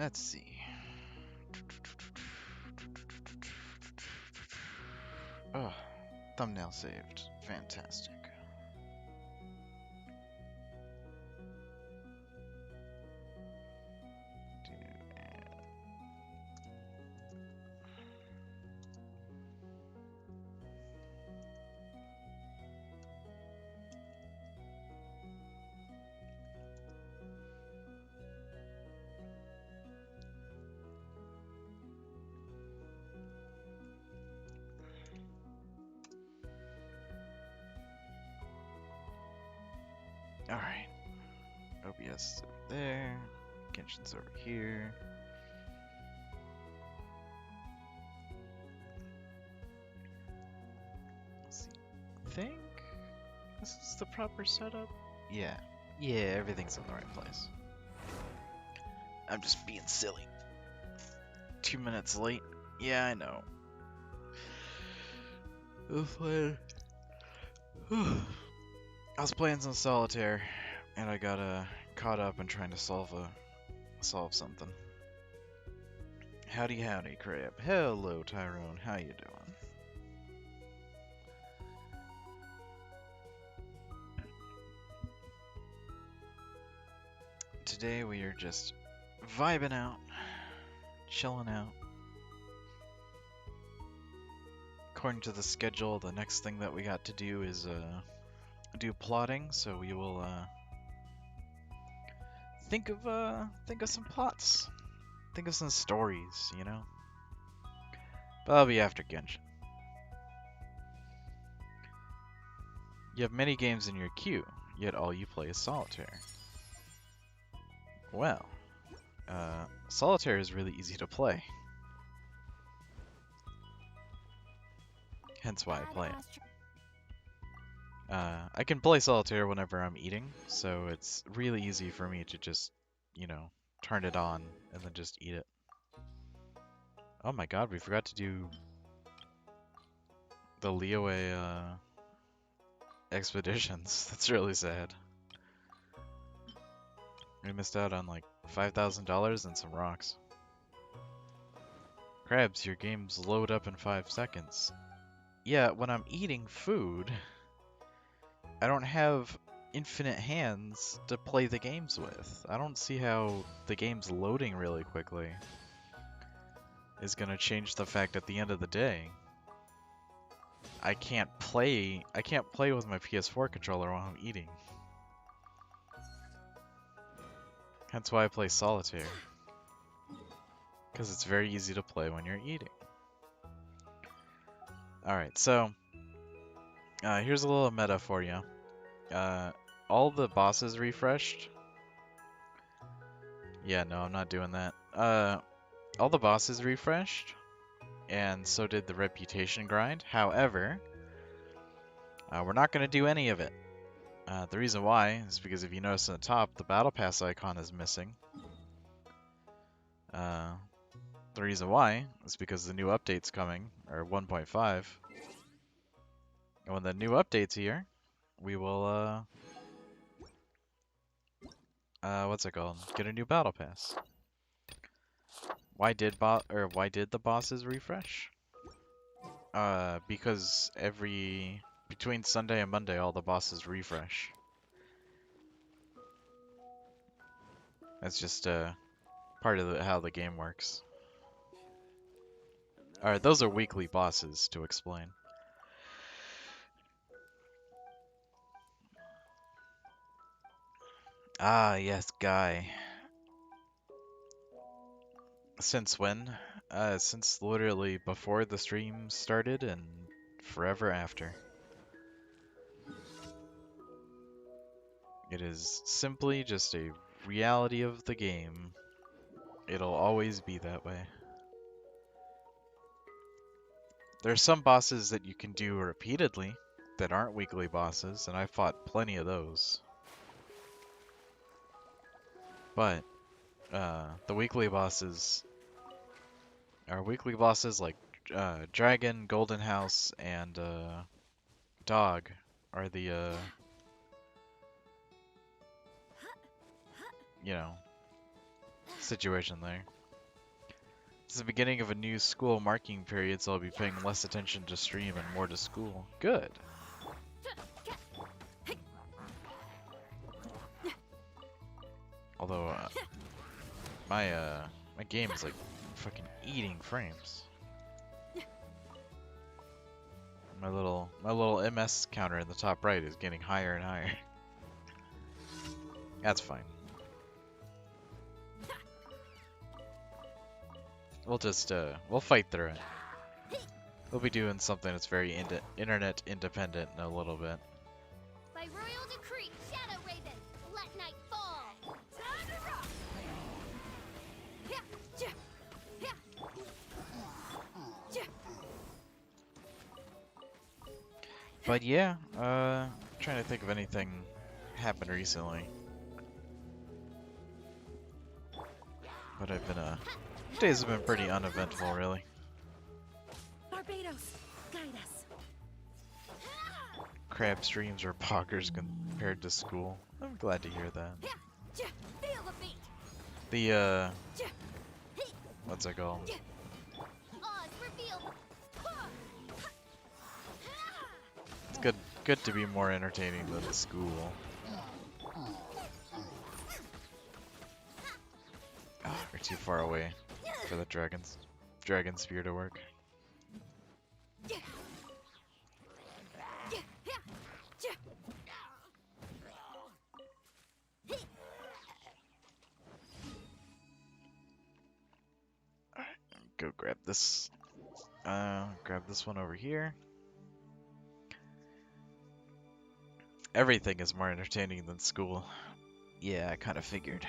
Let's see. Oh, thumbnail saved. Fantastic. Alright. OBS is over there. Genshin's over here. Let's see. I think this is the proper setup. Yeah. Yeah, everything's in the right place. I'm just being silly. 2 minutes late. Yeah, I know. I was playing some solitaire, and I got caught up in trying to solve something. Howdy, Crab. Hello, Tyrone. How you doing? Today we are just vibing out, chilling out. According to the schedule, the next thing that we got to do is do plotting, so we will think of some plots, think of some stories, you know. But that'll be after Genshin. You have many games in your queue, yet all you play is solitaire. Well, solitaire is really easy to play. Hence why I play it. I can play solitaire whenever I'm eating, so it's really easy for me to just, you know, turn it on and then just eat it. Oh my god, we forgot to do the Liyue expeditions. That's really sad. We missed out on like $5,000 and some rocks. Krabs, your games load up in 5 seconds. Yeah, when I'm eating food, I don't have infinite hands to play the games with. I don't see how the game's loading really quickly is gonna change the fact at the end of the day I can't play with my PS4 controller while I'm eating. Hence why I play solitaire. Because it's very easy to play when you're eating. Alright, so here's a little meta for you. All the bosses refreshed. Yeah, no, I'm not doing that. All the bosses refreshed, and so did the reputation grind. However, we're not going to do any of it. The reason why is because if you notice on the top, the battle pass icon is missing. The reason why is because the new update's coming, or 1.5. And when the new update's here, we will, what's it called? Get a new battle pass. Why did the bosses refresh? Because between Sunday and Monday, all the bosses refresh. That's just part of how the game works. Alright, those are weekly bosses, to explain. Ah, yes, Guy. Since when? Since literally before the stream started and forever after. It is simply just a reality of the game. It'll always be that way. There are some bosses that you can do repeatedly that aren't weekly bosses, and I've fought plenty of those. But the weekly bosses are weekly bosses like Dragon, Golden House, and Dog are the you know, situation there. It's the beginning of a new school marking period, so I'll be paying less attention to stream and more to school. Good. Although, my game is like fucking eating frames. My little MS counter in the top right is getting higher and higher. That's fine. We'll just we'll fight through it. We'll be doing something that's very internet independent in a little bit. By royal decree, Shadow Raven, let night fall. But yeah, trying to think of anything happened recently. But I've been days have been pretty uneventful, really. Barbados, guide us. Crab streams are poggers compared to school. I'm glad to hear that. Feel the beat. The what's it called? Oz revealed. It's good to be more entertaining than the school. Ah, we're too far away for the dragon spear to work. Alright, go grab this. Grab this one over here. Everything is more entertaining than school. Yeah, I kind of figured.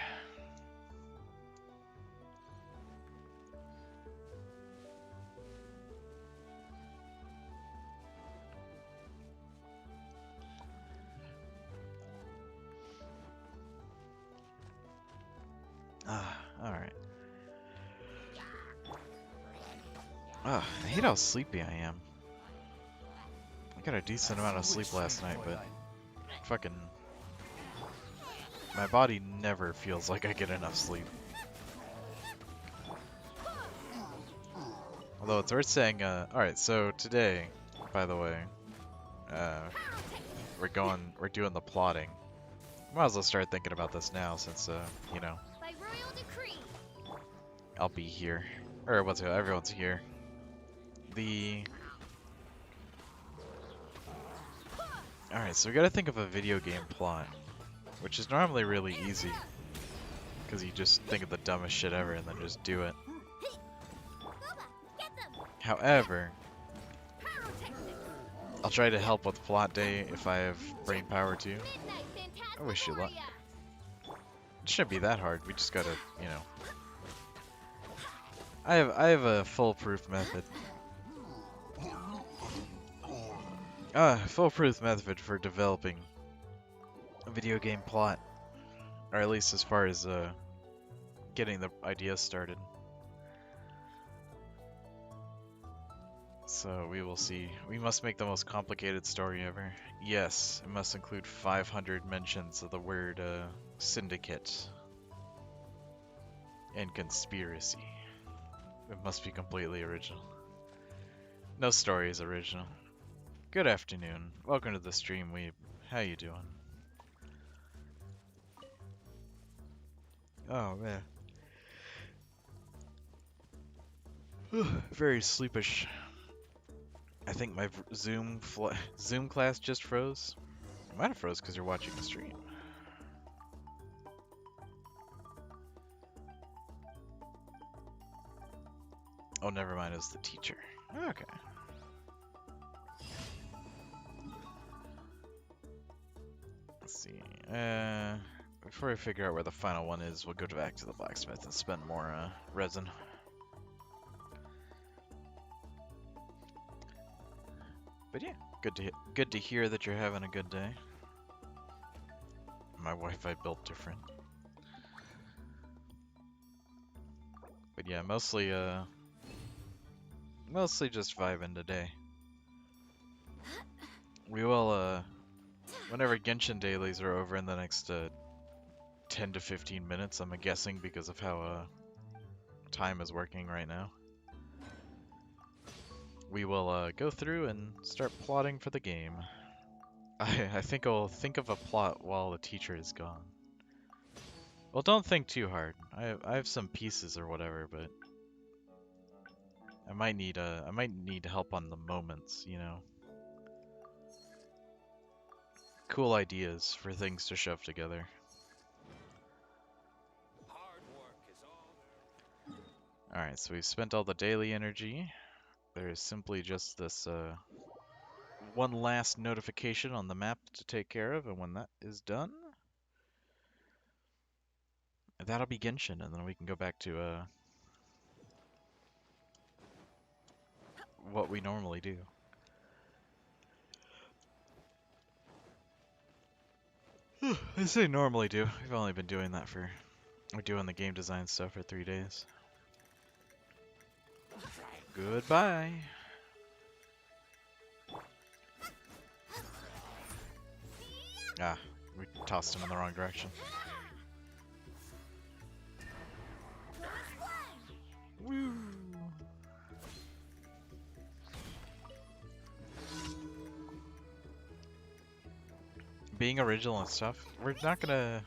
Alright. I hate how sleepy I am. I got a decent amount of sleep last night, but fucking my body never feels like I get enough sleep. Although it's worth saying, alright, so today, by the way, we're doing the plotting. Might as well start thinking about this now since, you know, By royal decree. I'll be here. Or everyone's here. Alright, so we gotta think of a video game plot, which is normally really easy, because you just think of the dumbest shit ever and then just do it. However, I'll try to help with plot day if I have brain power to. I wish you luck. It shouldn't be that hard, we just gotta, you know. I have a foolproof method. Foolproof method for developing a video game plot. Or at least as far as, getting the ideas started. So we will see. We must make the most complicated story ever. Yes, it must include 500 mentions of the word, syndicate. And conspiracy. It must be completely original. No story is original. Good afternoon. Welcome to the stream, Weeb. How you doing? Oh, man. Very sleepish. I think my Zoom class just froze. It might have froze because you're watching the stream. Oh, never mind. It was the teacher. Okay. Let's see. Before we figure out where the final one is, we'll go back to the blacksmith and spend more resin. But yeah, good to hear that you're having a good day. My Wi-Fi built different. But yeah, mostly just vibing today. We will whenever Genshin dailies are over in the next 10 to 15 minutes, I'm guessing, because of how time is working right now. We will go through and start plotting for the game. I think I'll think of a plot while the teacher is gone. Well, don't think too hard. I have some pieces or whatever, but I might need help on the moments, you know. Cool ideas for things to shove together. Alright, so we've spent all the daily energy. There is simply just this one last notification on the map to take care of, and when that is done, that'll be Genshin, and then we can go back to what we normally do. I say normally do. We've only been doing that we're doing the game design stuff for 3 days. Goodbye. Ah, we tossed him in the wrong direction. Woo! Being original and stuff, we're not gonna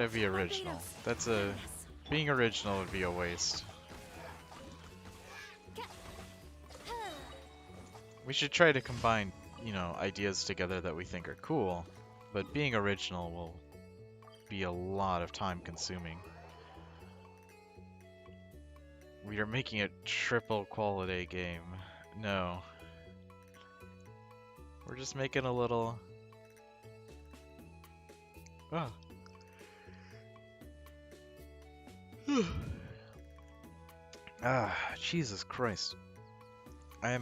be original. Being original would be a waste. We should try to combine, you know, ideas together that we think are cool, but being original will be a lot of time consuming. We are making a triple quality game. No. We're just making a little... Oh. Ah, Jesus Christ. I'm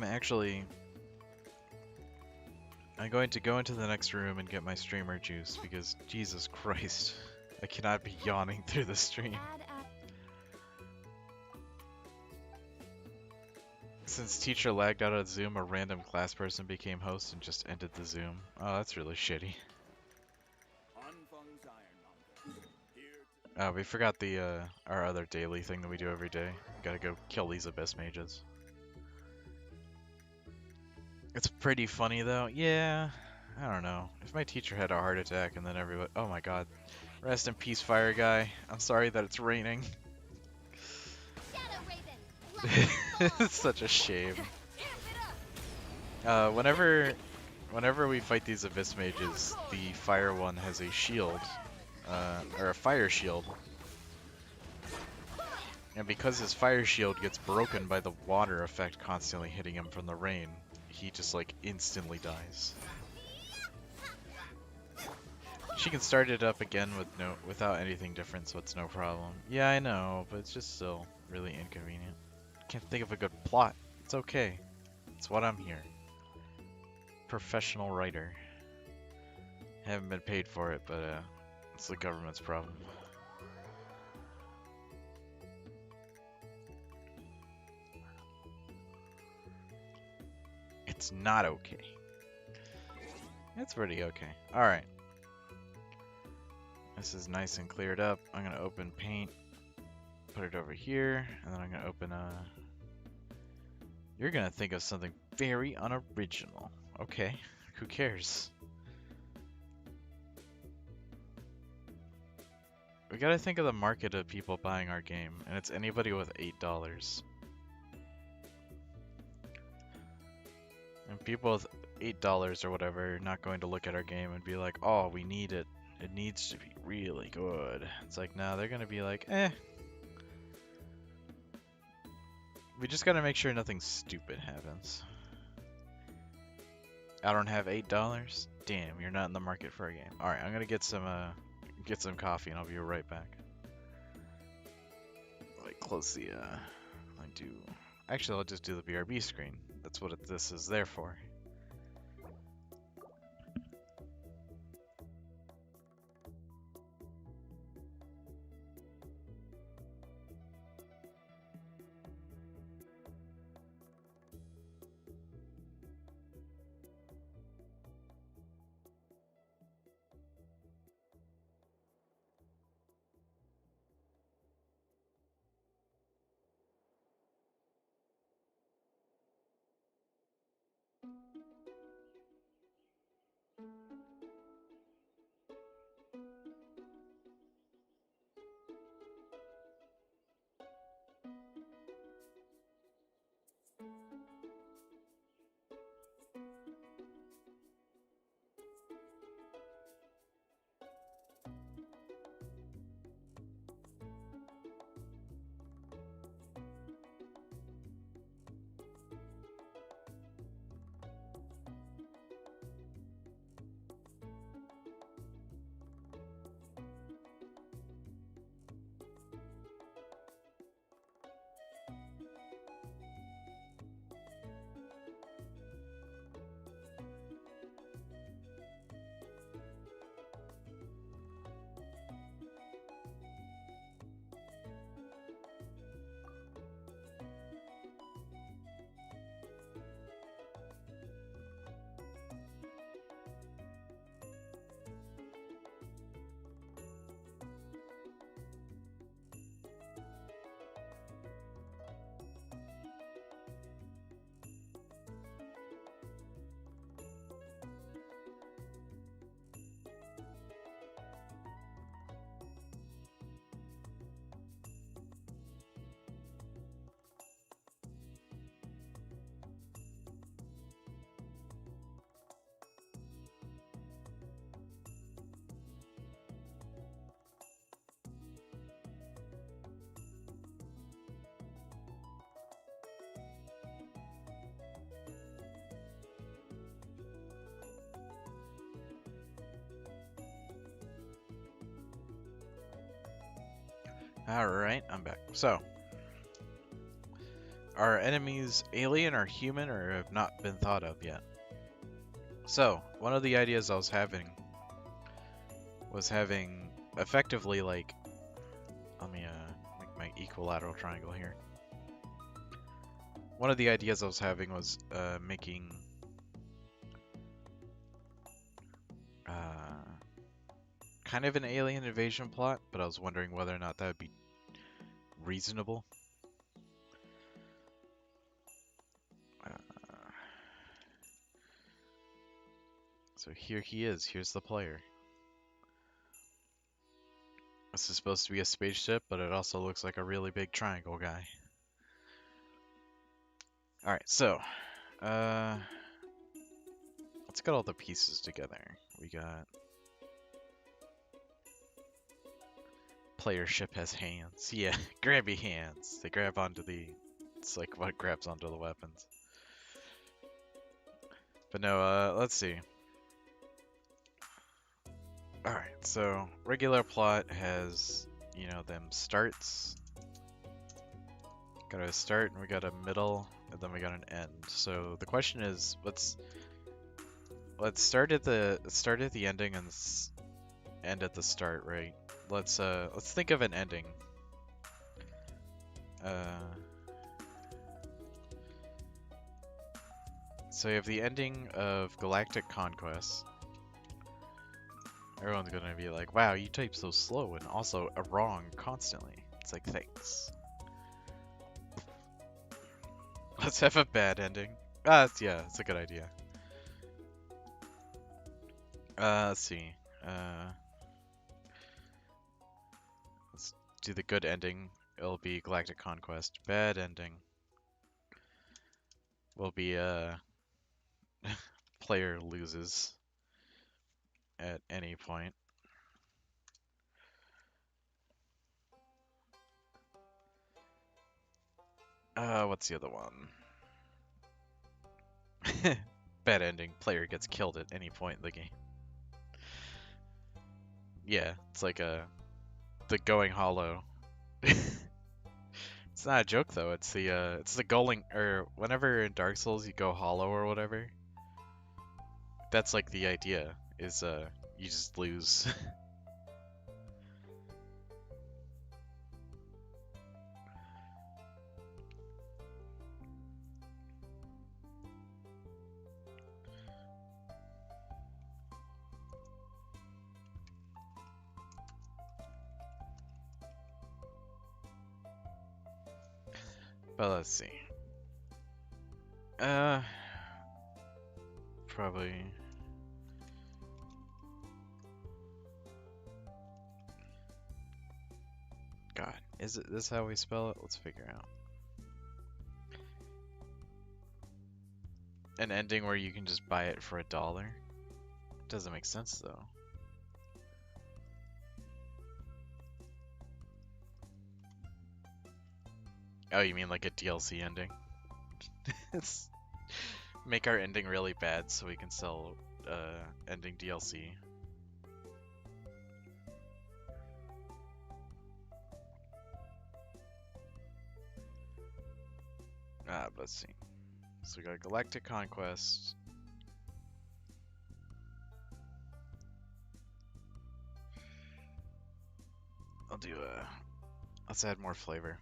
going to go into the next room and get my streamer juice because Jesus Christ, I cannot be yawning through the stream. Since teacher lagged out of Zoom, a random class person became host and just ended the Zoom. Oh, that's really shitty. Oh, we forgot our other daily thing that we do every day. Gotta go kill these abyss mages. It's pretty funny though. Yeah, I don't know. If my teacher had a heart attack and then everybody... Oh my god. Rest in peace, fire guy. I'm sorry that it's raining. It's such a shame. Whenever we fight these abyss mages, the fire one has a shield, or a fire shield. And because his fire shield gets broken by the water effect constantly hitting him from the rain, he just like instantly dies. She can start it up again without anything different, so it's no problem. Yeah, I know, but it's just still really inconvenient. Can't think of a good plot. It's okay. It's what I'm here. Professional writer. Haven't been paid for it, but it's the government's problem. It's not okay. It's pretty okay. Alright. This is nice and cleared up. I'm gonna open paint, put it over here, and then I'm gonna open You're gonna think of something very unoriginal. Okay, who cares? We gotta think of the market of people buying our game, and it's anybody with $8. And people with $8 or whatever are not going to look at our game and be like, oh, we need it. It needs to be really good. It's like, no, they're gonna be like, eh. We just gotta make sure nothing stupid happens. I don't have $8? Damn, you're not in the market for a game. Alright, I'm gonna get some coffee and I'll be right back. Like, close the, Actually, I'll just do the BRB screen. That's what this is there for. Alright, I'm back. So, are enemies alien or human or have not been thought of yet? So, one of the ideas I was having was having effectively like, let me make my equilateral triangle here. One of the ideas I was having was making kind of an alien invasion plot, but I was wondering whether or not that would be reasonable. So here he is. Here's the player. This is supposed to be a spaceship, but it also looks like a really big triangle guy. Alright, so, let's get all the pieces together. We got... Player ship has hands. Yeah, grabby hands. They grab onto the... It's like what grabs onto the weapons. But no, let's see. Alright, so regular plot has, you know, them starts. Got a start, and we got a middle, and then we got an end. So the question is, let's start at the ending and end at the start, right? Let's think of an ending. So you have the ending of Galactic Conquest. Everyone's gonna be like, wow, you type so slow and also wrong constantly. It's like, thanks. Let's have a bad ending. Yeah, it's a good idea. Let's see. Let's do the good ending. It'll be Galactic Conquest. Bad ending will be, player loses at any point. What's the other one? Bad ending. Player gets killed at any point in the game. Yeah, it's like the going hollow. It's not a joke though. It's the going, or whenever in Dark Souls you go hollow or whatever. That's like the idea. Is you just lose. But let's see. Probably. God, is it this how we spell it? Let's figure out. An ending where you can just buy it for $1? Doesn't make sense though. Oh, you mean like a DLC ending? It's make our ending really bad so we can sell ending DLC. Let's see. So we got Galactic Conquest. I'll do let's add more flavor.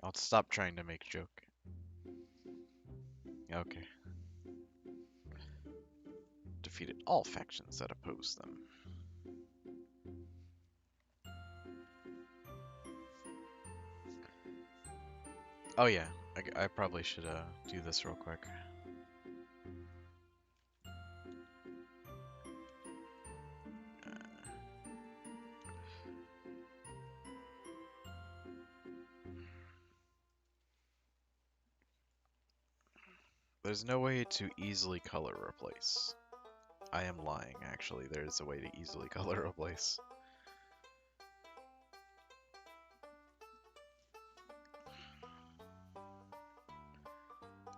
I'll stop trying to make joke. Okay. Defeated all factions that oppose them. Oh yeah, I probably should do this real quick. There's no way to easily color replace. I am lying, actually. There's a way to easily color replace.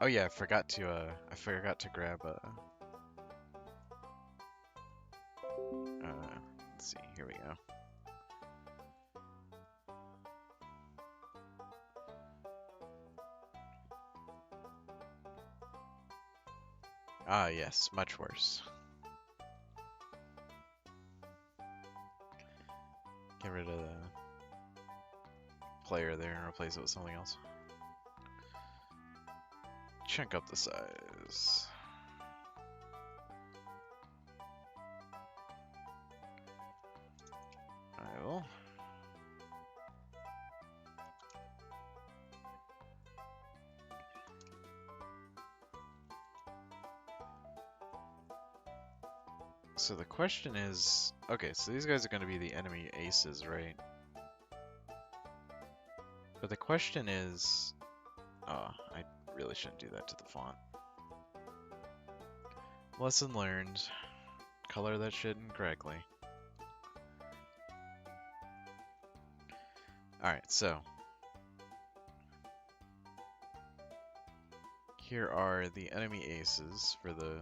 Oh yeah, I forgot to grab let's see, here we go. Ah yes, much worse. Get rid of the player there and replace it with something else. Chunk up the size. I will. So the question is, okay, so these guys are going to be the enemy aces, right? But the question is, oh, I really shouldn't do that to the font. Lesson learned. Color that shit incorrectly. Alright, so. Here are the enemy aces for the...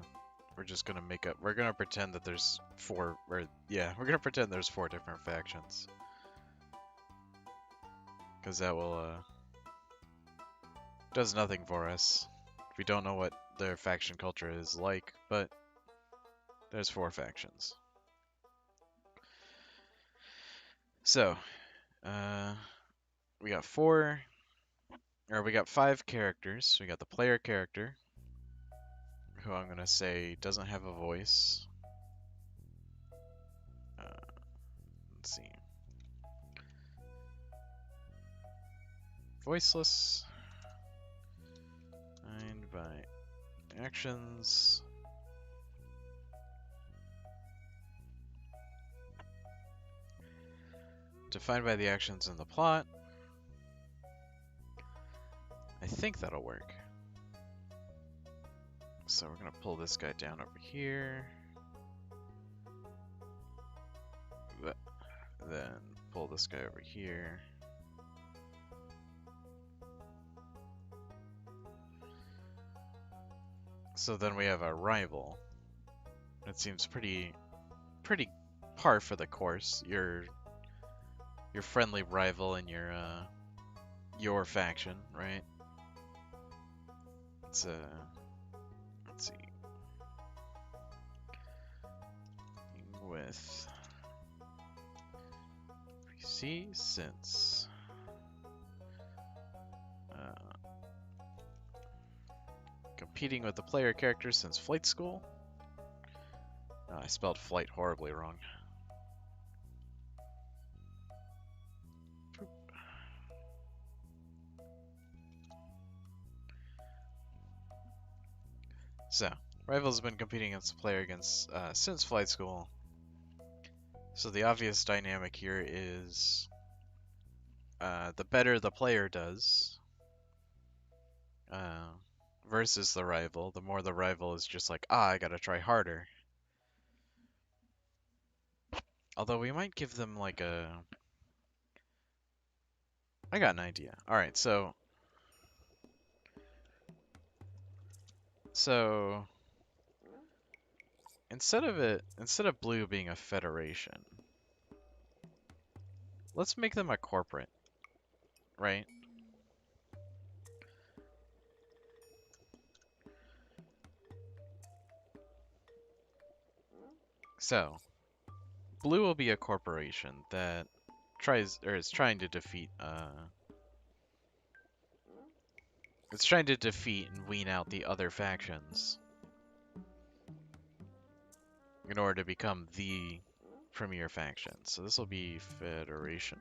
We're just gonna make up... We're gonna pretend that there's four... Or, yeah, we're gonna pretend there's 4 different factions. Because that will, does nothing for us. We don't know what their faction culture is like, but there's 4 factions. So, we got 5 characters. We got the player character, who I'm gonna say doesn't have a voice. Let's see. Voiceless. Defined by actions. Defined by the actions in the plot. I think that'll work. So we're gonna pull this guy down over here. Then pull this guy over here. So then we have a rival. It seems pretty par for the course. Your friendly rival in your faction, right? It's let's see. With PC since competing with the player character since flight school. I spelled flight horribly wrong. So, Rivals have been competing against the player since flight school. So the obvious dynamic here is the better the player does versus the rival, the more the rival is just like, I gotta try harder. Although we might give them like a... I got an idea. Alright, so instead of blue being a federation, let's make them a corporate, right? So, blue will be a corporation that is trying to defeat it's trying to defeat and wean out the other factions in order to become the premier faction. So this will be Federation.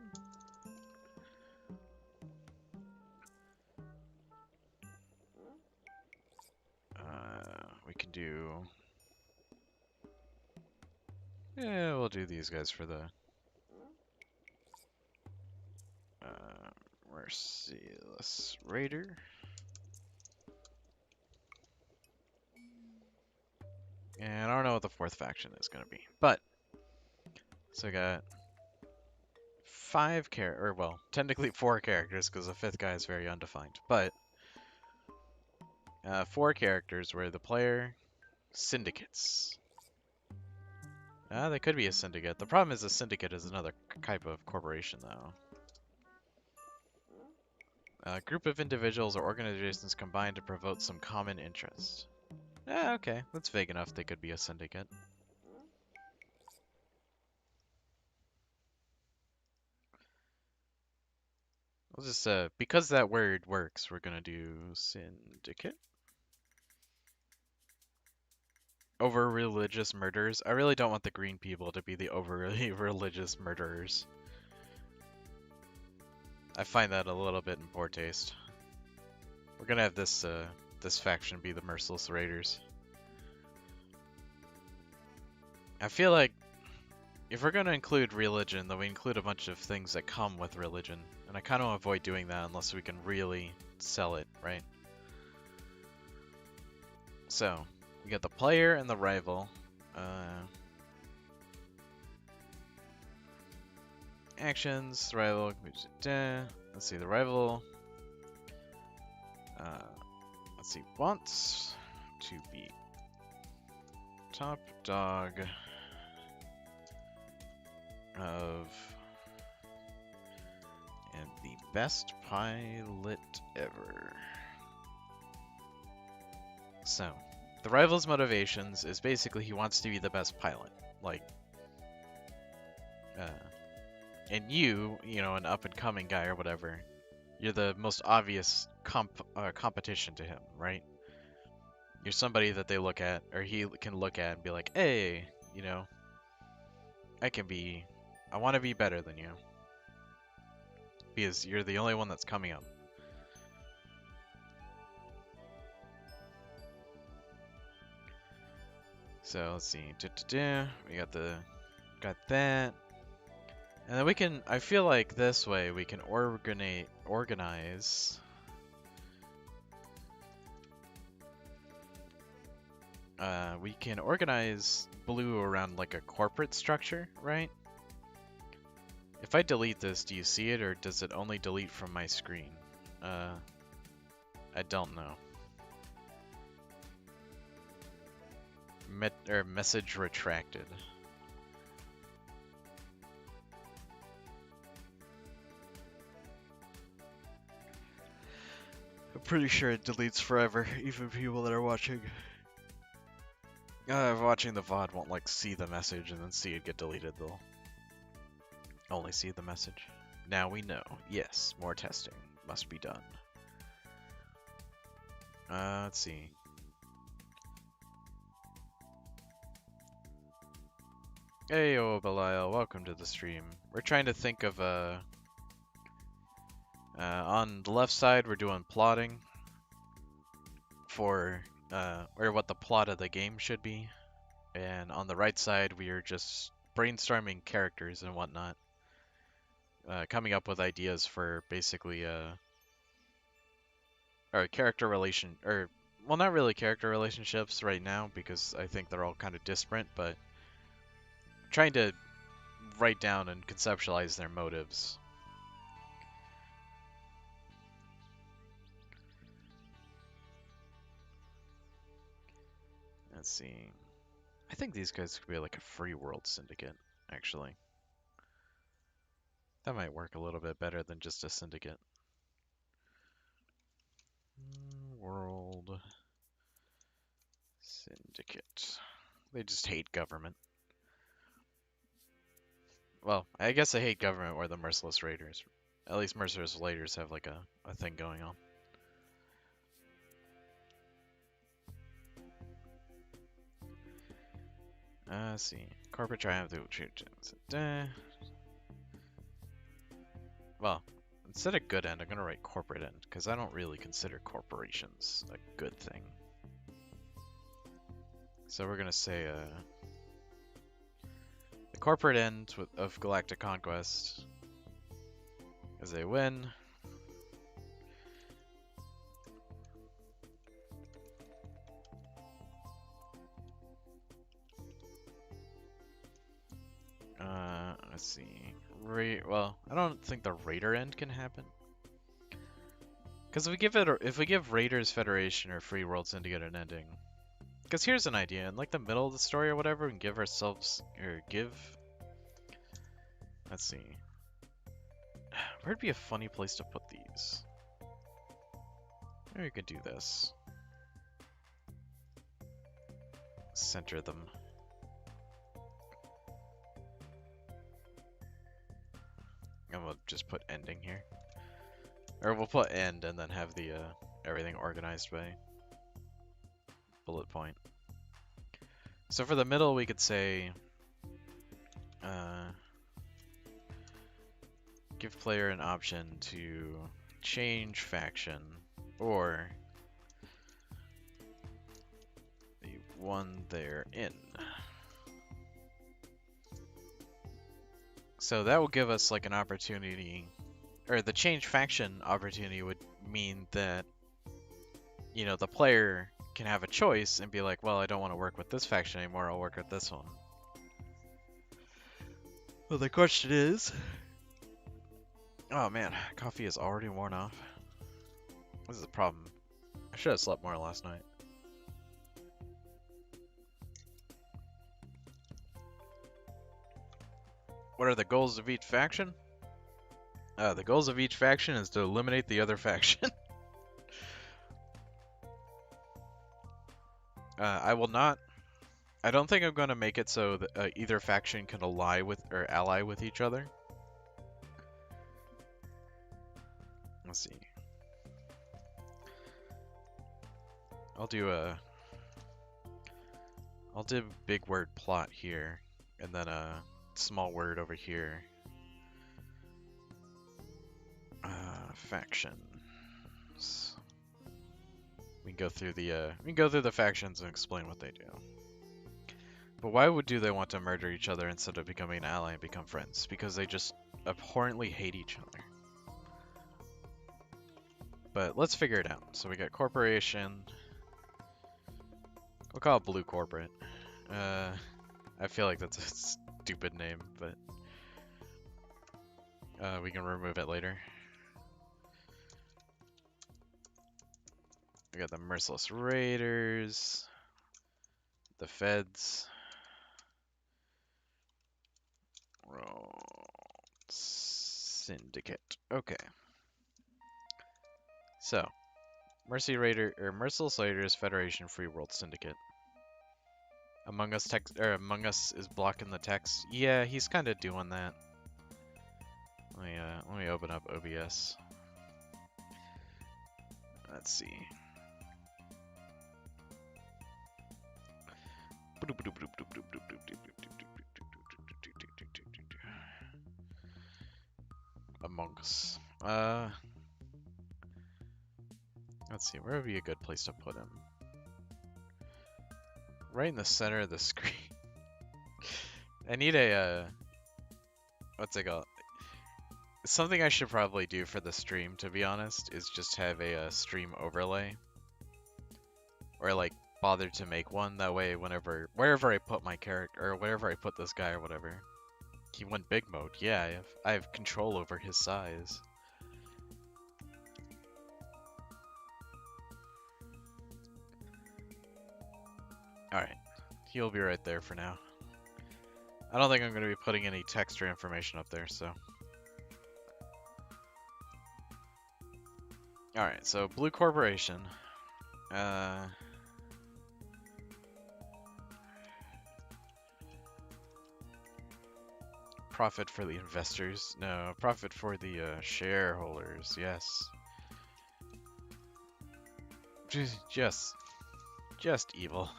We can do... Yeah, we'll do these guys for the... Merciless Raider. And I don't know what the fourth faction is going to be. But, so I got well, technically 4 characters because the fifth guy is very undefined. But, 4 characters where the player syndicates. They could be a syndicate. The problem is a syndicate is another type of corporation, though. A group of individuals or organizations combined to promote some common interest. Okay, that's vague enough. They could be a syndicate. We'll just, because that word works, we're gonna do syndicate. Over religious murders. I really don't want the green people to be the overly religious murderers. I find that a little bit in poor taste. We're gonna have this, this faction be the merciless raiders. I feel like if we're gonna include religion, then we include a bunch of things that come with religion. And I kind of avoid doing that unless we can really sell it, right? So, we got the player and the rival. Actions, rival, let's see, the rival, let's see, wants to be top dog of and the best pilot ever. So, the rival's motivations is basically he wants to be the best pilot. Like, and you know, an up-and-coming guy or whatever, you're the most obvious competition to him, right? You're somebody that they look at, or he can look at and be like, hey, you know, I want to be better than you. Because you're the only one that's coming up. So let's see, we got that. And then we can, I feel like this way we can organize. We can organize blue around like a corporate structure, right? If I delete this, do you see it, or does it only delete from my screen? I don't know. Message retracted. I'm pretty sure it deletes forever, even people that are watching. Watching the VOD won't like see the message and then see it get deleted. They'll only see the message. Now we know. Yes, more testing must be done. Let's see. Hey, Belial, welcome to the stream. We're trying to think of on the left side we're doing plotting for or what the plot of the game should be, and on the right side we are just brainstorming characters and whatnot, coming up with ideas for basically or character relation, or well, not really character relationships right now because I think they're all kind of disparate, but trying to write down and conceptualize their motives. Let's see. I think these guys could be like a free world syndicate, actually. That might work a little bit better than just a syndicate. World syndicate. They just hate government. Well, I guess I hate government or the merciless raiders. At least merciless raiders have like a thing going on. Let's see. Corporate triumph. Well, instead of good end, I'm gonna write corporate end because I don't really consider corporations a good thing. So we're gonna say the corporate end of Galactic Conquest as they win. Let's see. Well, I don't think the Raider end can happen. Because if we give Raiders Federation or Free World Syndicate an ending. Because here's an idea, in like the middle of the story or whatever, we can give ourselves, or give, let's see. Where'd be a funny place to put these? Maybe we could do this. Center them. And we'll just put ending here. Or we'll put end and then have the everything organized by bullet point. So for the middle we could say give player an option to change faction or the one they're in. So that will give us like an opportunity, or the change faction opportunity would mean that, you know, the player can have a choice and be like, well, I don't want to work with this faction anymore, I'll work with this one. Well, the question is... Oh man, coffee is already worn off. This is a problem. I should have slept more last night. What are the goals of each faction? The goals of each faction is to eliminate the other faction. I don't think I'm going to make it so that either faction can ally with or ally with each other. Let's see. I'll do big word plot here, and then a small word over here. Factions. We can go through the factions and explain what they do. But why do they want to murder each other instead of becoming an ally and become friends? Because they just abhorrently hate each other. But let's figure it out. So we got corporation. We'll call it Blue Corporate. I feel like that's a stupid name, but we can remove it later. We got the Merciless Raiders, the Feds, Syndicate. Okay. So, Merciless Raiders Federation Free World Syndicate. Among Us is blocking the text. Yeah, he's kind of doing that. Let me open up OBS. Let's see. Among Us. Let's see, where would be a good place to put him? Right in the center of the screen. I need a, what's it called? Something I should probably do for the stream, to be honest, is just have a stream overlay. Or like, bother to make one, that way wherever I put my character, or wherever I put this guy or whatever. He went big mode, yeah, I have control over his size. Alright, he'll be right there for now. I don't think I'm going to be putting any text or information up there, so. Alright, so Blue Corporation. Profit for the investors. No, profit for the shareholders, yes. Just evil.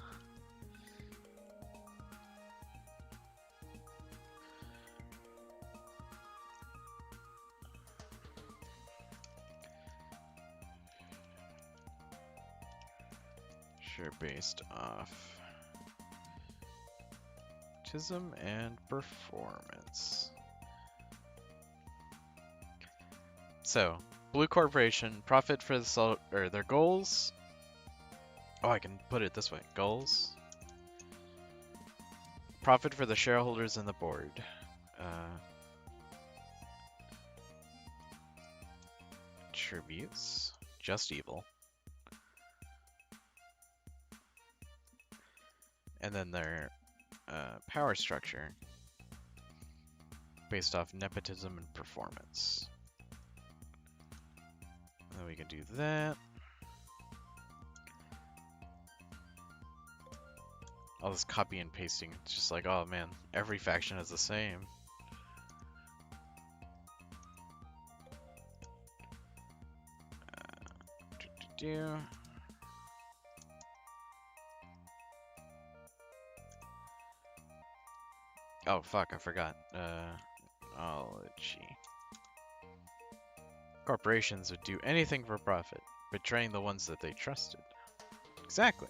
Share based off autism and performance. So, Blue Corporation, profit for their goals. Oh, I can put it this way. Goals. Profit for the shareholders and the board. Tributes. Just evil. And then their power structure based off nepotism and performance. And then we can do that. All this copy and pasting, it's just like, oh man, every faction is the same. Oh fuck, I forgot. Ology. Corporations would do anything for profit, betraying the ones that they trusted. Exactly.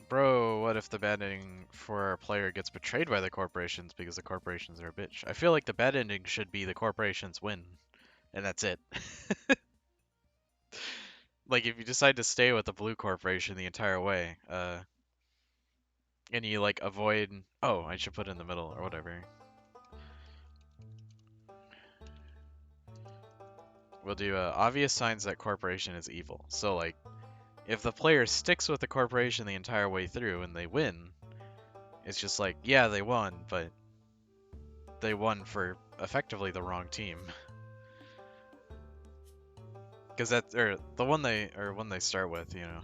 Bro, what if the bad ending for our player gets betrayed by the corporations because the corporations are a bitch? I feel like the bad ending should be the corporations win, and that's it. Like, if you decide to stay with the blue corporation the entire way, and you, like, avoid... Oh, I should put it in the middle, or whatever. We'll do obvious signs that corporation is evil. So, like, if the player sticks with the corporation the entire way through and they win, it's just like, yeah, they won, but they won for effectively the wrong team. Because that's, or the one they start with, you know.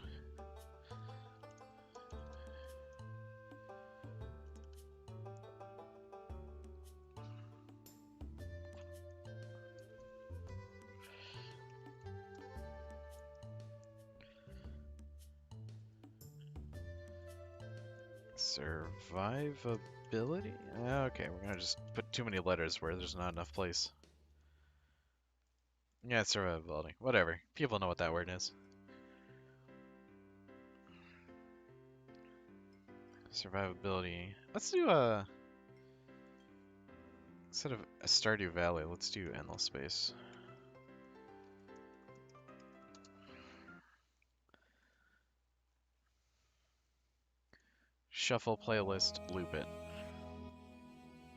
Survivability? Okay, we're gonna just put too many letters where there's not enough place. Yeah, survivability. Whatever. People know what that word is. Survivability. Let's do instead of a Stardew Valley, let's do Endless Space. Shuffle playlist, loop it.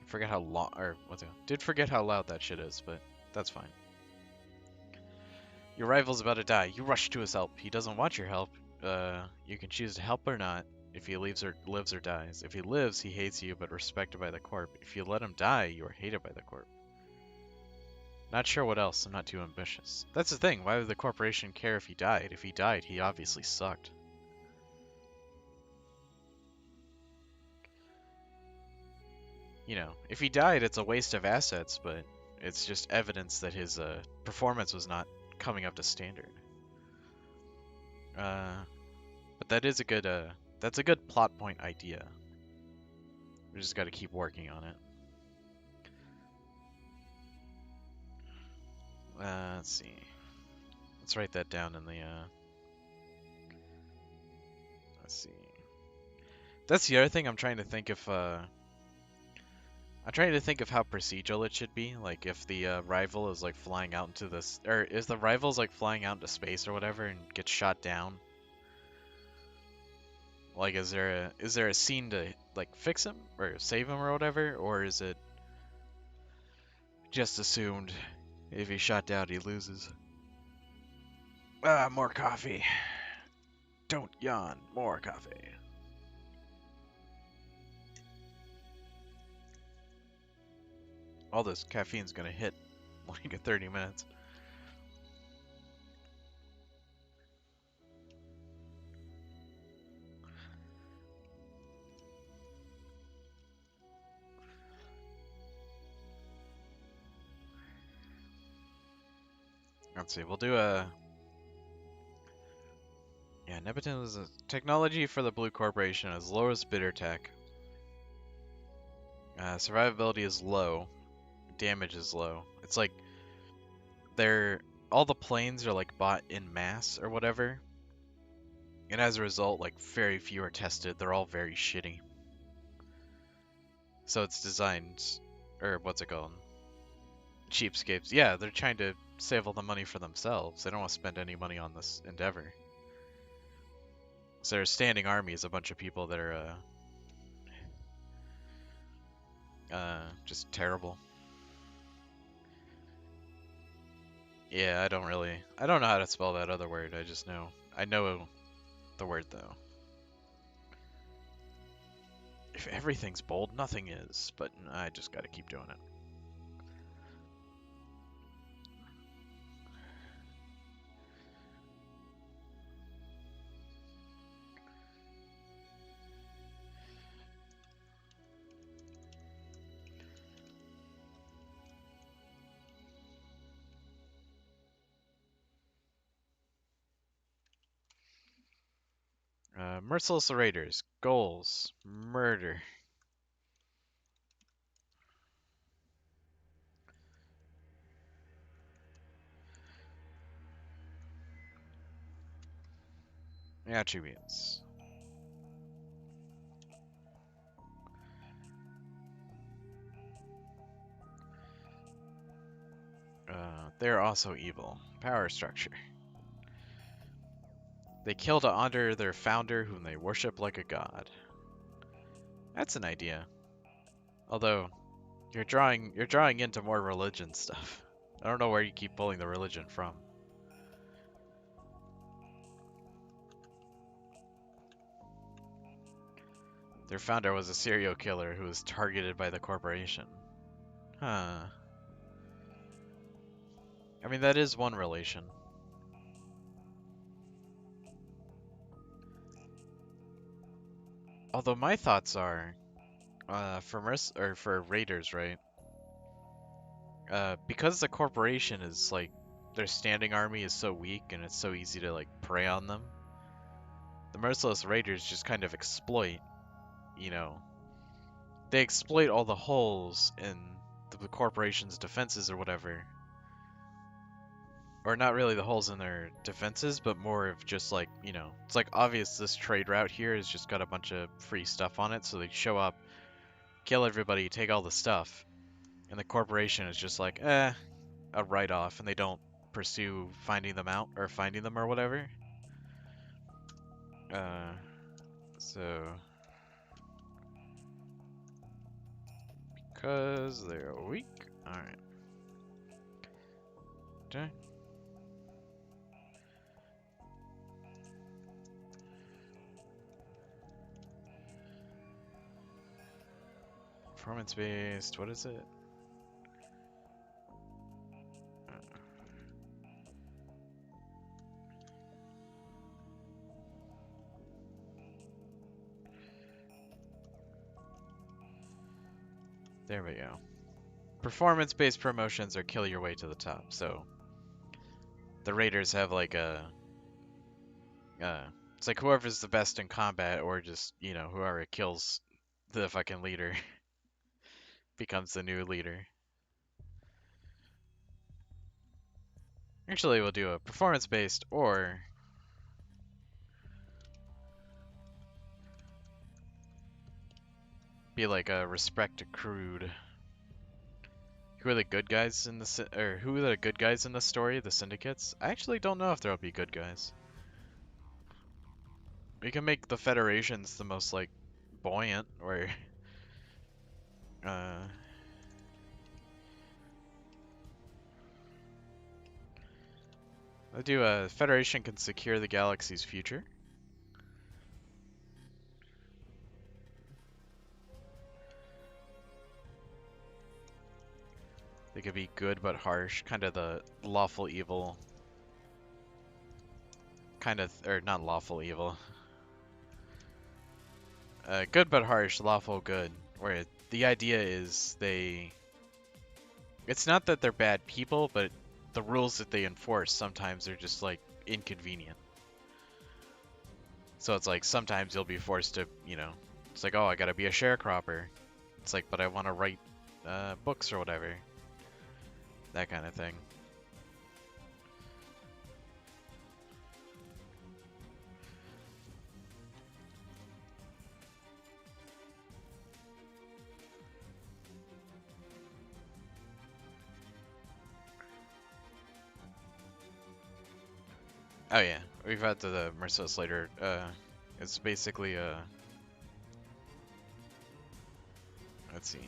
Forget how long, or what's it? Did forget how loud that shit is, but that's fine. Your rival's about to die. You rush to his help. He doesn't want your help. You can choose to help or not. If he lives or dies. If he lives, he hates you but respected by the corp. If you let him die, you are hated by the corp. Not sure what else. I'm not too ambitious. That's the thing. Why would the corporation care if he died? If he died, he obviously sucked. You know, if he died, it's a waste of assets, but it's just evidence that his performance was not coming up to standard. But that is a good that's a good plot point idea. We just got to keep working on it. Let's see. Let's write that down in the let's see. That's the other thing I'm trying to think if I'm trying to think of how procedural it should be. Like if the rival is like flying out into this, or is the rival's like flying out into space or whatever and gets shot down. Like, is there a scene to like fix him or save him or whatever, or is it just assumed if he's shot down he loses? Ah, more coffee. Don't yawn. More coffee. All this caffeine's gonna hit like in 30 minutes. Let's see, we'll do a... Yeah, nepotism is a technology for the Blue Corporation as low as bitter tech. Survivability is low. Damage is low. It's like all the planes are like bought in mass or whatever. And as a result, like very few are tested. They're all very shitty. So it's designed, or what's it called? Cheapskates. Yeah, they're trying to save all the money for themselves. They don't want to spend any money on this endeavor. So their standing army is a bunch of people that are Just terrible. Yeah, I don't know how to spell that other word. I know the word though. If everything's bold, nothing is, but I just gotta keep doing it. Merciless Raiders. Goals. Murder. Attributes. They're also evil. Power structure. They kill to honor their founder, whom they worship like a god. That's an idea. Although, you're drawing into more religion stuff. I don't know where you keep pulling the religion from. Their founder was a serial killer who was targeted by the corporation. Huh. I mean, that is one relation. Although my thoughts are, for raiders, right? Because the corporation is like, their standing army is so weak and it's so easy to like prey on them. The merciless raiders just kind of exploit, you know, they exploit all the holes in the corporation's defenses or whatever. Or not really the holes in their defenses, but more of just like, you know, it's like obvious this trade route here has just got a bunch of free stuff on it, so they show up, kill everybody, take all the stuff, and the corporation is just like, a write-off, and they don't pursue finding them out or finding them or whatever. So because they're weak. Alright. Okay. Performance based, what is it? There we go. Performance-based promotions are kill your way to the top. So the raiders have like it's like whoever's the best in combat, or just, you know, whoever kills the fucking leader becomes the new leader. Actually, we'll do a performance-based or be like a respect accrued. Who are the good guys in the or who are the good guys in the story? The syndicates? I actually don't know if there'll be good guys. We can make the federations the most like buoyant, or uh, I'll do a federation can secure the galaxy's future. They could be good but harsh, kind of the lawful evil, kind of, or not lawful evil. Good but harsh, lawful good. Where the idea is it's not that they're bad people, but the rules that they enforce sometimes are just like inconvenient. So it's like sometimes you'll be forced to, you know, it's like, oh, I gotta be a sharecropper. It's like, but I want to write books or whatever. That kind of thing. Oh yeah, we've had the Merciless later. It's basically let's see.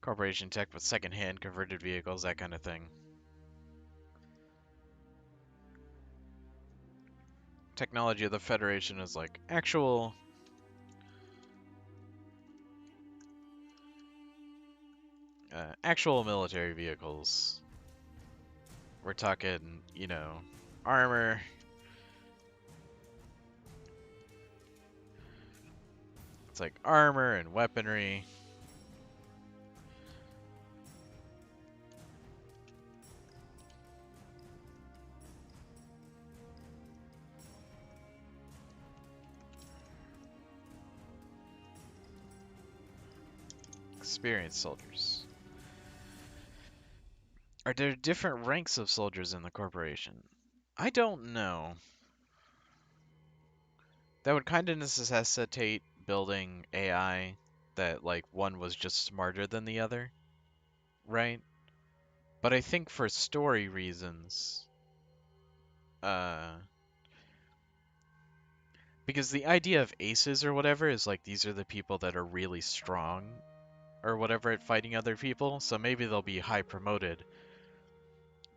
Corporation tech with second-hand converted vehicles, that kind of thing. Technology of the Federation is like actual actual military vehicles. We're talking, you know, armor. It's like armor and weaponry. Experienced soldiers. Are there different ranks of soldiers in the corporation? I don't know. That would kind of necessitate building AI that, like, one was just smarter than the other, right? But I think for story reasons, uh, because the idea of aces or whatever is like these are the people that are really strong or whatever at fighting other people, so maybe they'll be high promoted.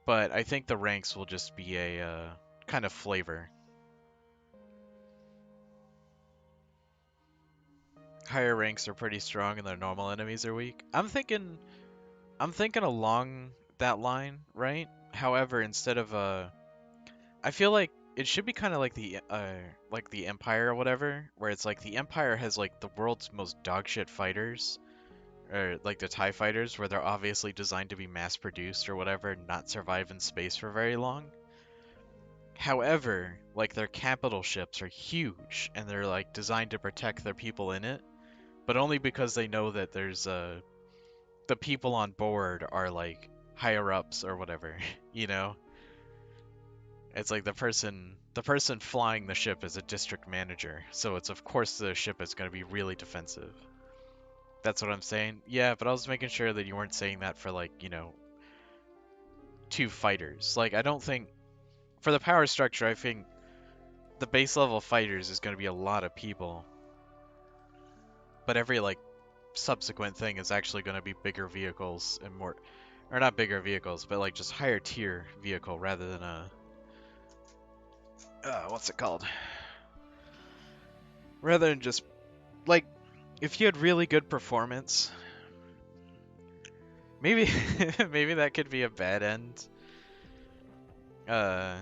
But I think the ranks will just be a kind of flavor. Higher ranks are pretty strong and their normal enemies are weak. I'm thinking along that line, right? However, instead of I feel like it should be kind of like the Empire or whatever, where it's like the Empire has like the world's most dogshit fighters, or like the TIE fighters, where they're obviously designed to be mass produced or whatever, and not survive in space for very long. However, like their capital ships are huge and they're like designed to protect their people in it, but only because they know that there's the people on board are like higher ups or whatever, you know? It's like the person flying the ship is a district manager, so it's of course the ship is going to be really defensive. That's what I'm saying. Yeah, but I was making sure that you weren't saying that for like, you know, two fighters. Like I don't think for the power structure, I think the base level fighters is going to be a lot of people, but every like subsequent thing is actually going to be bigger vehicles and more, or not bigger vehicles, but like just higher tier vehicle rather than a what's it called? Rather than just like if you had really good performance, maybe maybe that could be a bad end. Uh,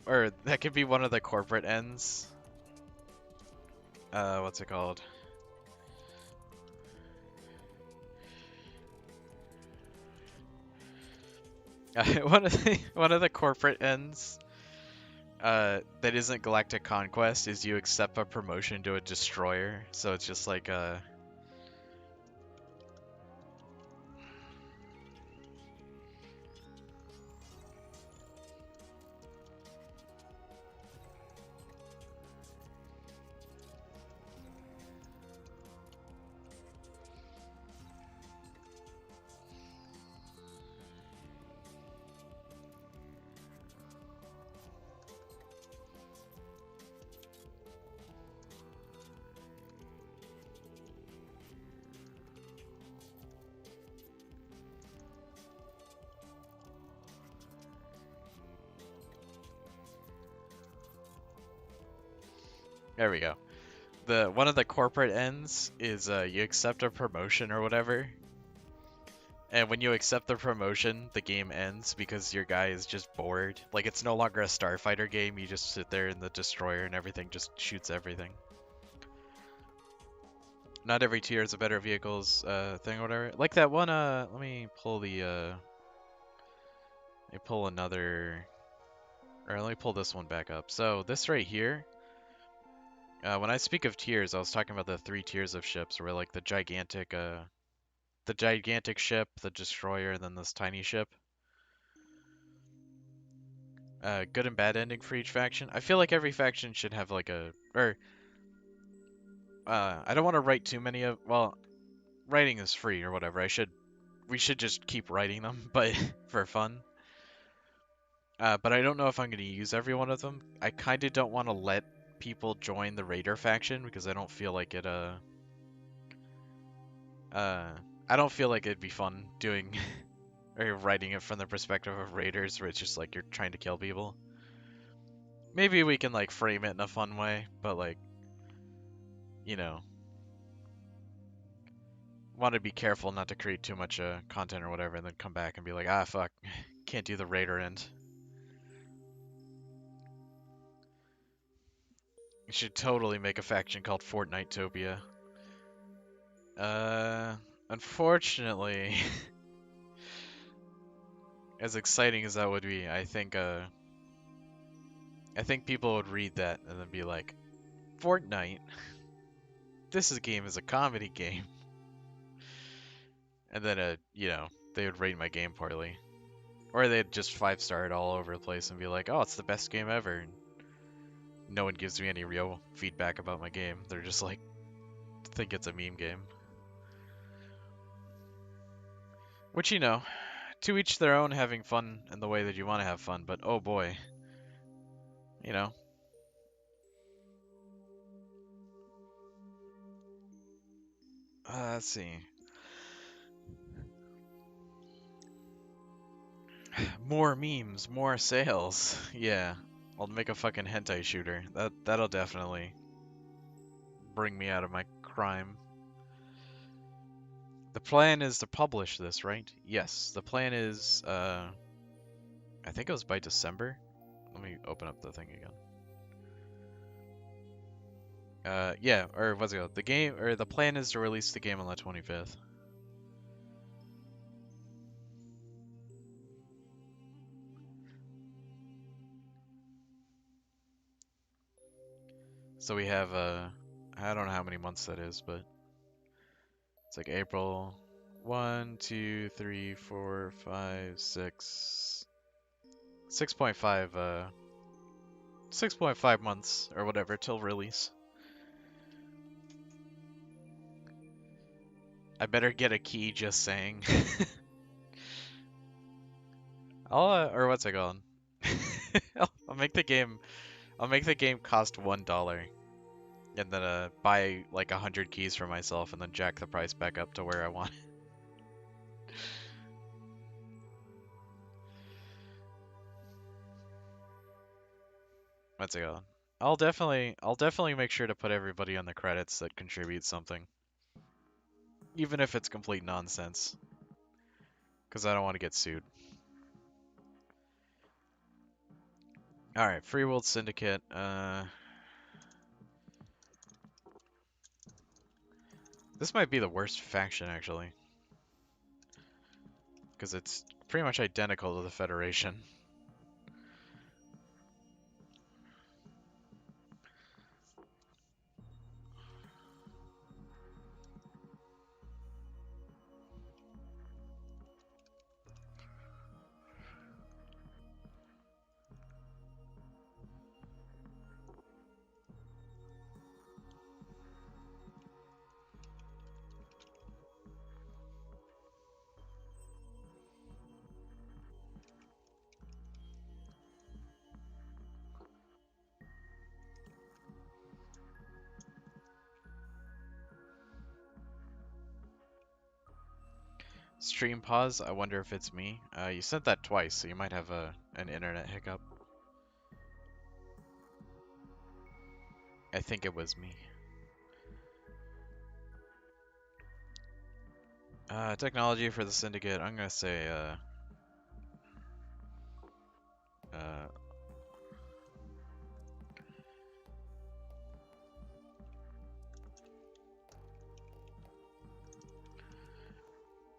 or that could be one of the corporate ends. What's it called? One of the corporate ends that isn't Galactic Conquest is you accept a promotion to a destroyer. So it's just like there we go. The one of the corporate ends is you accept a promotion or whatever. And when you accept the promotion, the game ends because your guy is just bored. Like it's no longer a starfighter game, you just sit there in the destroyer and everything just shoots everything. Not every tier is a better vehicles thing or whatever. Like that one let me pull the let me pull another, or let me pull this one back up. So this right here, when I speak of tiers, I was talking about the three tiers of ships where like the gigantic ship, the destroyer, and then this tiny ship. Good and bad ending for each faction. I feel like every faction should have like a, or I don't want to write too many of, well, writing is free or whatever. We should just keep writing them, but for fun. But I don't know if I'm going to use every one of them. I kind of don't want to let people join the Raider faction because I don't feel like it Uh, I don't feel like it'd be fun doing or writing it from the perspective of raiders, where it's just like you're trying to kill people. Maybe we can like frame it in a fun way, but like, you know, want to be careful not to create too much content or whatever, and then come back and be like, ah, fuck, can't do the raider end. You should totally make a faction called Fortnite-topia. Unfortunately, as exciting as that would be, I think people would read that and then be like, Fortnite? This game is a comedy game. And then, you know, they would rate my game poorly. Or they'd just 5-star it all over the place and be like, oh, it's the best game ever. And no one gives me any real feedback about my game. They're just like, think it's a meme game. Which, you know, to each their own, having fun in the way that you want to have fun, but oh boy. You know. Let's see. More memes, more sales. Yeah. I'll make a fucking hentai shooter. That'll definitely bring me out of my crime. The plan is to publish this, right? Yes. The plan is I think it was by December. Let me open up the thing again. Yeah, or what's it called? The game, or the plan is to release the game on the 25th. So we have, I don't know how many months that is, but it's like April 1, 2, 3, 4, 5, 6, 6.5, 6.5 months or whatever till release. I better get a key just saying. Or what's it called? I'll make the game cost $1 and then buy like 100 keys for myself and then jack the price back up to where I want. What's it called? I'll definitely make sure to put everybody on the credits that contributes something. Even if it's complete nonsense. Because I don't want to get sued. Alright, Free World Syndicate. This might be the worst faction, actually. Because it's pretty much identical to the Federation. Stream pause, I wonder if it's me. You sent that twice, so you might have an internet hiccup. I think it was me. Technology for the Syndicate, I'm gonna say,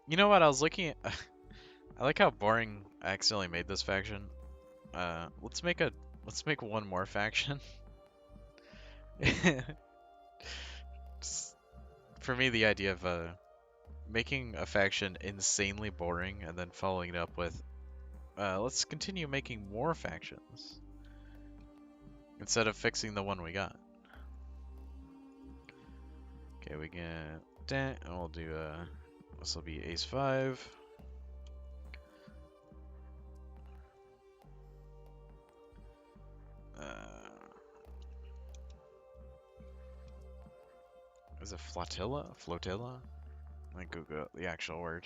you know what, I was looking at... I like how boring I accidentally made this faction. Let's make one more faction. For me, the idea of making a faction insanely boring and then following it up with, let's continue making more factions instead of fixing the one we got. Okay, we get that, and we'll do this will be Ace 5. Is it Flotilla? Flotilla? Let me Google the actual word.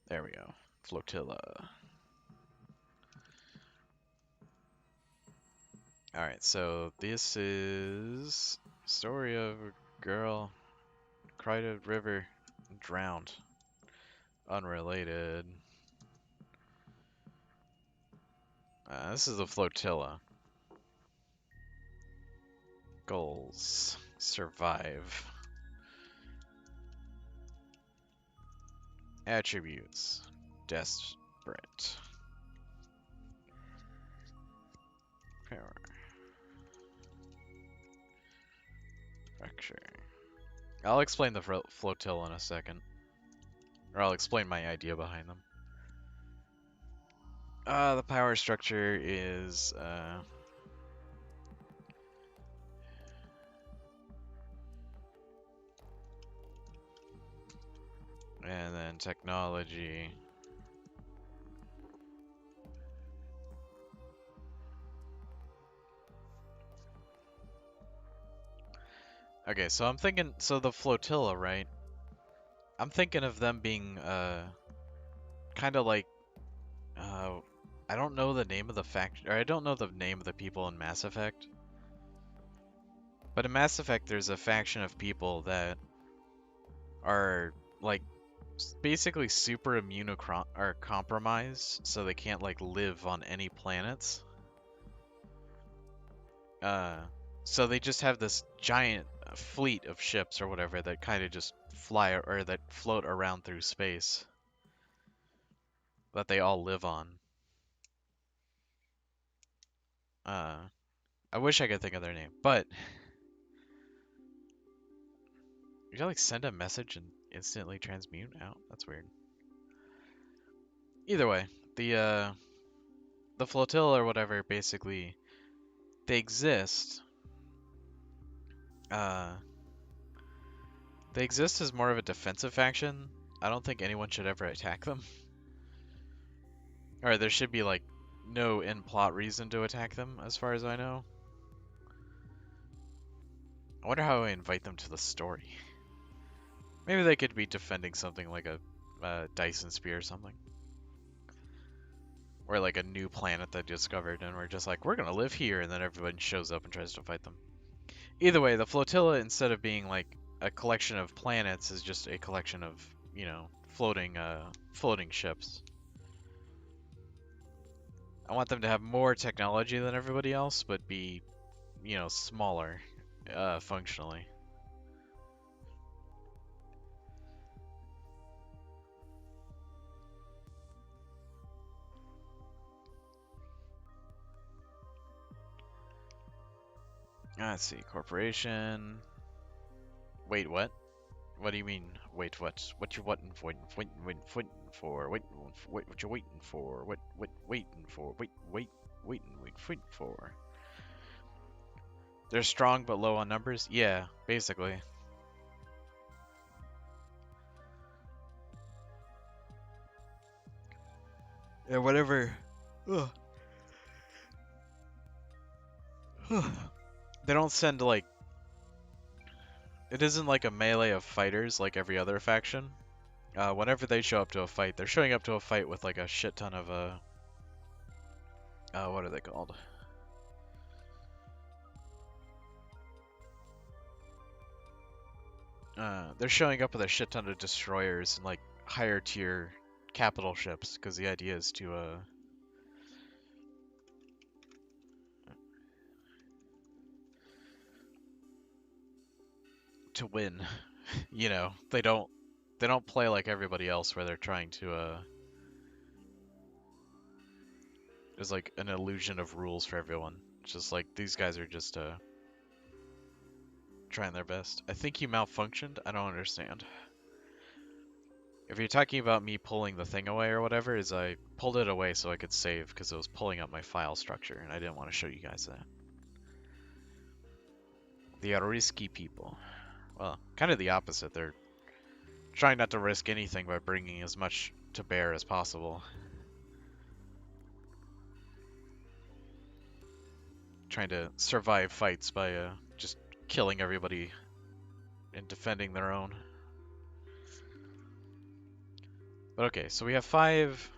There we go. Flotilla. Alright, so this is story of a girl cried a river, drowned. Unrelated. This is the flotilla. Goals. Survive. Attributes. Desperate. Power. Fracture. I'll explain the flotilla in a second. Or I'll explain my idea behind them. The power structure is, and then technology. Okay, so I'm thinking, so the flotilla, right? I'm thinking of them being, kind of like, I don't know the name of the faction, or I don't know the name of the people in Mass Effect. But in Mass Effect, there's a faction of people that are, like, basically super or compromised, so they can't, like, live on any planets. So they just have this giant fleet of ships or whatever that kind of just fly or that float around through space that they all live on. I wish I could think of their name, but you like send a message and instantly transmute out? That's weird. Either way, the flotilla or whatever, basically, they exist. They exist as more of a defensive faction. I don't think anyone should ever attack them. Or there should be, like, no in-plot reason to attack them, as far as I know. I wonder how I invite them to the story. Maybe they could be defending something like a Dyson Spear or something. Or like a new planet they discovered, and we're just like, we're gonna live here, and then everyone shows up and tries to fight them. Either way, the flotilla, instead of being like a collection of planets, is just a collection of, you know, floating ships. I want them to have more technology than everybody else, but be, you know, smaller, functionally. Let's see, corporation. Wait, what? What do you mean? Wait, what? What you waiting for? Waiting for? Wait, what you waiting for? What waiting for? Waiting for? They're strong but low on numbers? Yeah, basically. Yeah, whatever. Ugh. They don't send, like... It isn't like a melee of fighters like every other faction. Whenever they show up to a fight, they're showing up to a fight with, like, a shit ton of, what are they called? They're showing up with a shit ton of destroyers and, like, higher tier capital ships, because the idea is to win. You know, they don't play like everybody else where they're trying to there's like an illusion of rules for everyone. It's just like these guys are just trying their best. I think you malfunctioned. I don't understand. If you're talking about me pulling the thing away or whatever, is I pulled it away so I could save because it was pulling up my file structure and I didn't want to show you guys that. They are risky people. Well, kind of the opposite. They're trying not to risk anything by bringing as much to bear as possible. Trying to survive fights by just killing everybody and defending their own. But okay, so we have five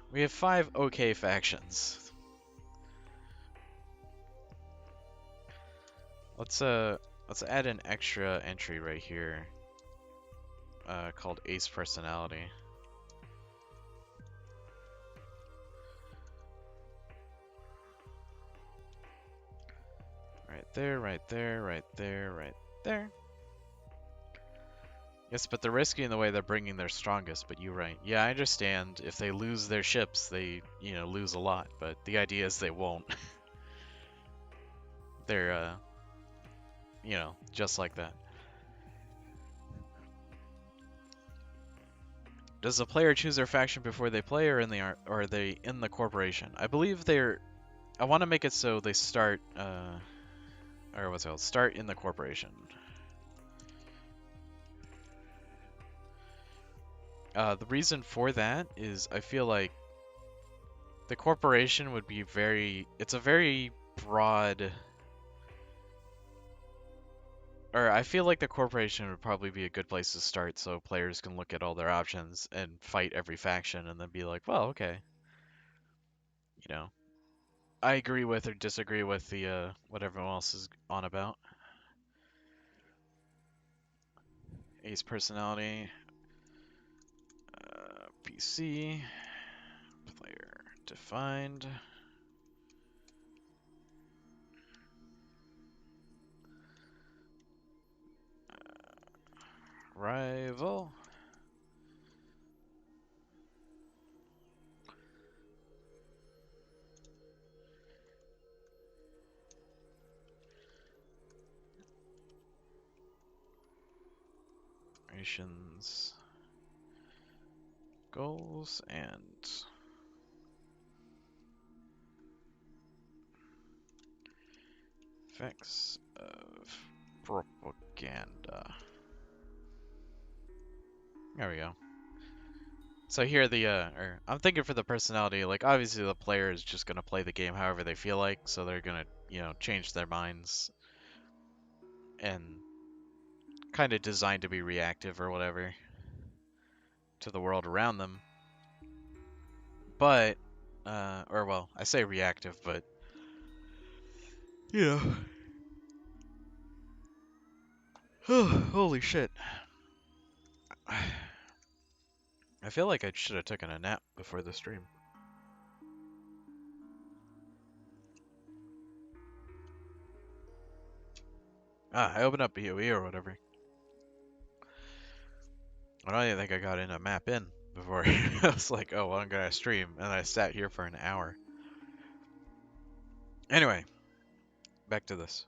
okay factions. Let's add an extra entry right here called Ace Personality. Right there, right there, right there, right there. Yes, but they're risky in the way they're bringing their strongest, but you're right. Yeah, I understand. If they lose their ships, they, lose a lot, but the idea is they won't. They're, just like that. Does the player choose their faction before they play, or are they in the corporation? I believe they're. I want to make it so they start, or what's it called? Start in the corporation. The reason for that is I feel like the corporation would be it's a very broad, or I feel like the corporation would probably be a good place to start so players can look at all their options and fight every faction and then be like, well, okay, I agree with or disagree with the what everyone else is on about. Ace personality, PC, player defined. Rival. Nations. Goals and effects of propaganda. There we go. So here I'm thinking for the personality, like obviously the player is just gonna play the game however they feel like, so they're gonna, change their minds and kind of designed to be reactive or whatever to the world around them. But, or well, I say reactive, but you know, holy shit. I feel like I should have taken a nap before the stream. I opened up BOE or whatever. I don't even think I got in a map in before. I was like, oh, well, I'm gonna stream, and I sat here for an hour. Anyway, back to this.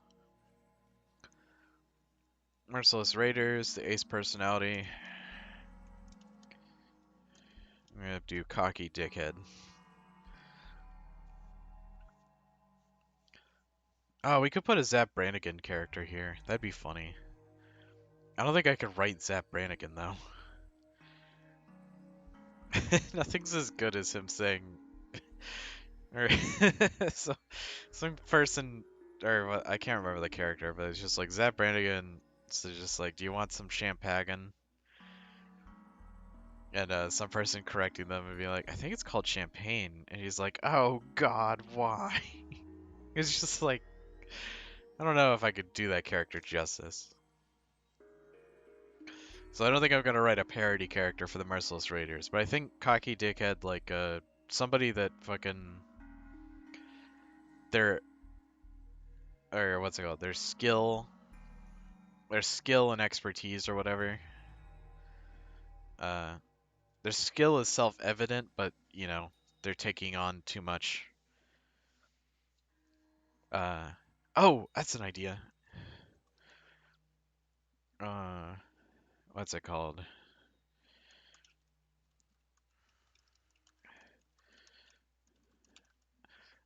Merciless Raiders, the Ace personality. I'm gonna do Cocky Dickhead. Oh, we could put a Zap Brannigan character here. That'd be funny. I don't think I could write Zap Brannigan, though. Nothing's as good as him saying... or so, some person... Or what, I can't remember the character, but it's just like, Zap Brannigan... So just like, do you want some champagne? And some person correcting them and being like, I think it's called champagne. And he's like, oh god, why? It's just like, I don't know if I could do that character justice. So I don't think I'm gonna write a parody character for the Merciless Raiders, but I think Cocky Dickhead, like, somebody that fucking... Their... Or what's it called? Their skill and expertise or whatever. Uh, their skill is self-evident, but, they're taking on too much. Oh, that's an idea. What's it called?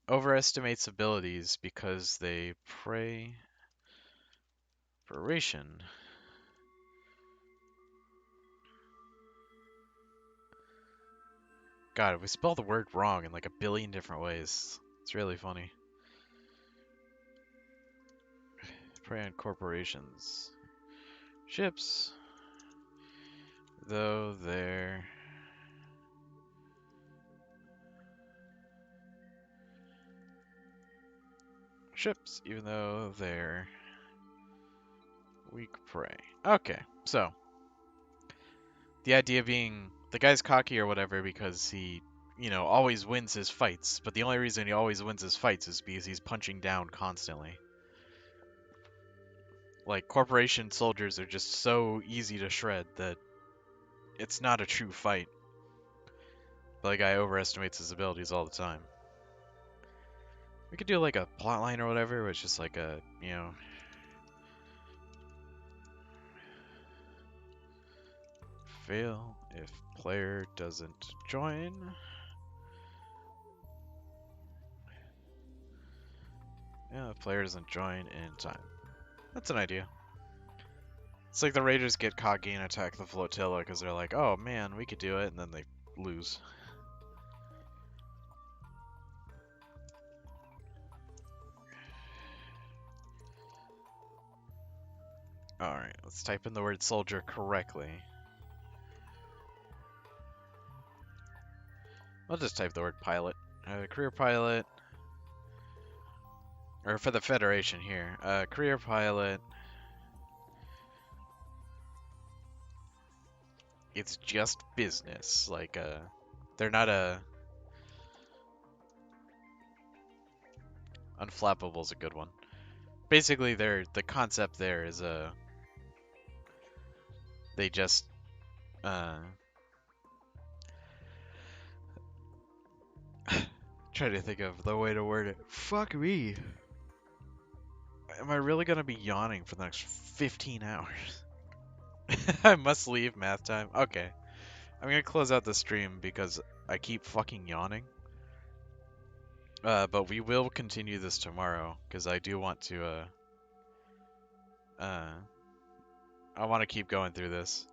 Overestimates abilities because they pray preparation. God, we spell the word wrong in like a billion different ways. It's really funny. prey on corporations. Ships, though they're... Ships, even though they're weak prey. Okay, so the idea being the guy's cocky or whatever because he, always wins his fights. But the only reason he always wins his fights is because he's punching down constantly. Like, corporation soldiers are just so easy to shred that it's not a true fight. But the guy overestimates his abilities all the time. We could do like a plotline or whatever, where it's just like a, fail if player doesn't join. Yeah, the player doesn't join in time. That's an idea. It's like the Raiders get cocky and attack the flotilla because they're like, oh man, we could do it, and then they lose. Alright, let's type in the word soldier correctly. I'll just type the word pilot. Career pilot. Or for the Federation here. Career pilot. It's just business. Like, they're not a... Unflappable's a good one. Basically, the concept there is, they just, try to think of the way to word it. Fuck me. Am I really gonna be yawning for the next 15 hours? I must leave math time. Okay. I'm gonna close out the stream because I keep fucking yawning. But we will continue this tomorrow because I do want to, I want to keep going through this.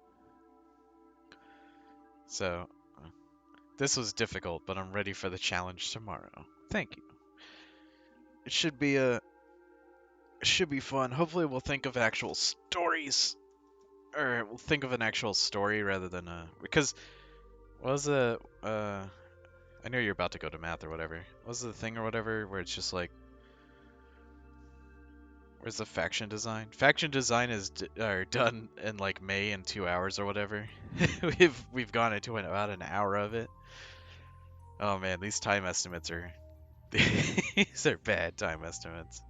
So, this was difficult, but I'm ready for the challenge tomorrow. Thank you. It should be fun. Hopefully we'll think of actual stories. Or we'll think of an actual story rather than because what was the I know you're about to go to math or whatever. What was the thing or whatever where it's just like where's the faction design? Faction design is done in like May in 2 hours or whatever. we've gone into about an hour of it. Oh man, these time estimates are these are bad time estimates.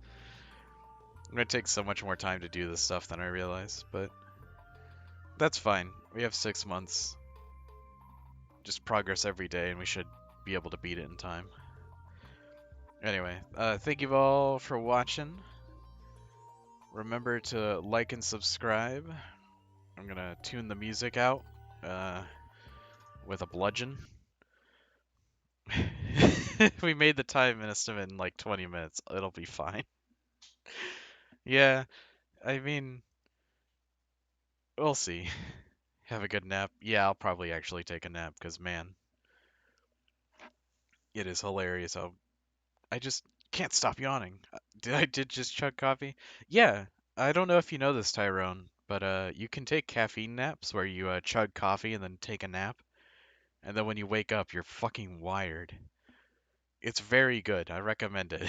I'm gonna take so much more time to do this stuff than I realize, but that's fine. We have 6 months. Just progress every day, and we should be able to beat it in time. Anyway, thank you all for watching. Remember to like and subscribe. I'm gonna tune the music out with a bludgeon. We made the time estimate in like 20 minutes. It'll be fine. Yeah, I mean, we'll see. Have a good nap. Yeah, I'll probably actually take a nap because, man, it is hilarious how I just can't stop yawning. I did just chug coffee? Yeah, I don't know if you know this, Tyrone, but you can take caffeine naps where you chug coffee and then take a nap, and then when you wake up, you're fucking wired. It's very good. I recommend it.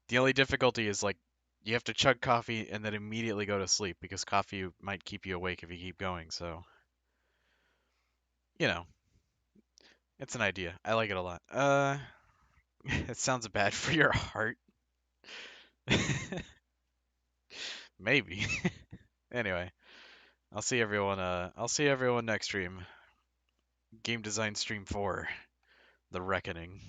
The only difficulty is like you have to chug coffee and then immediately go to sleep because coffee might keep you awake if you keep going. So, you know, it's an idea. I like it a lot. It sounds bad for your heart. Maybe. Anyway, I'll see everyone. I'll see everyone next stream. Game design stream 4, The Reckoning.